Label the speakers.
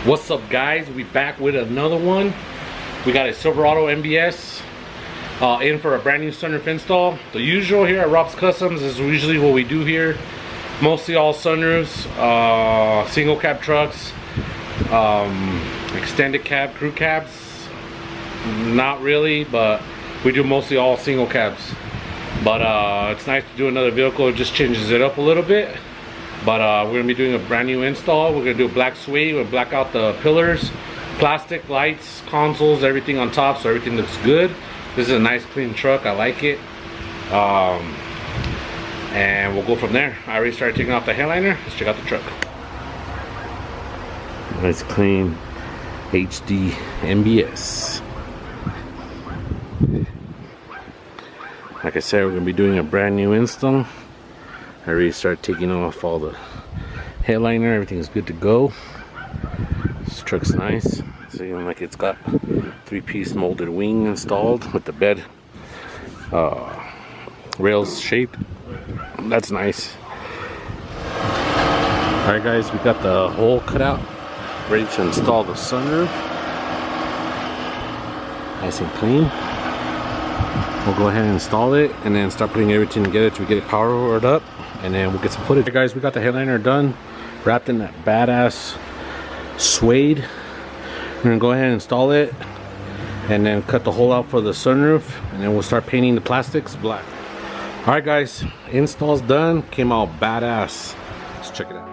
Speaker 1: What's up, guys? We back with another one. We got a Silverado MBS in for a brand new sunroof install. The usual here at Rob's Customs is usually what we do here. Mostly all sunroofs, single cab trucks, extended cab, crew cabs. Not really, but we do mostly all single cabs. But it's nice to do another vehicle. It just changes it up a little bit. But we're gonna be doing a brand new install. We're gonna do a black suede. We'll black out the pillars, plastic lights, consoles, everything on top, so everything looks good. This is a nice clean truck. I like it. And we'll go from there. I already started taking off the headliner. Let's check out the truck. Nice clean HD MBS. Like I said, we're gonna be doing a brand new install. I already started taking off all the headliner. Everything's good to go. This truck's nice. See, like it's got 3-piece molded wing installed with the bed rails shaped. That's nice. Alright guys, we got the hole cut out, ready to install the sunroof. Nice and clean. We'll go ahead and install it and then start putting everything together to get it powered up, and then we'll get some footage. Hey guys, we got the headliner done, wrapped in that badass suede. We're gonna go ahead and install it and then cut the hole out for the sunroof, and then we'll start painting the plastics black. Alright guys, install's done. Came out badass. Let's check it out.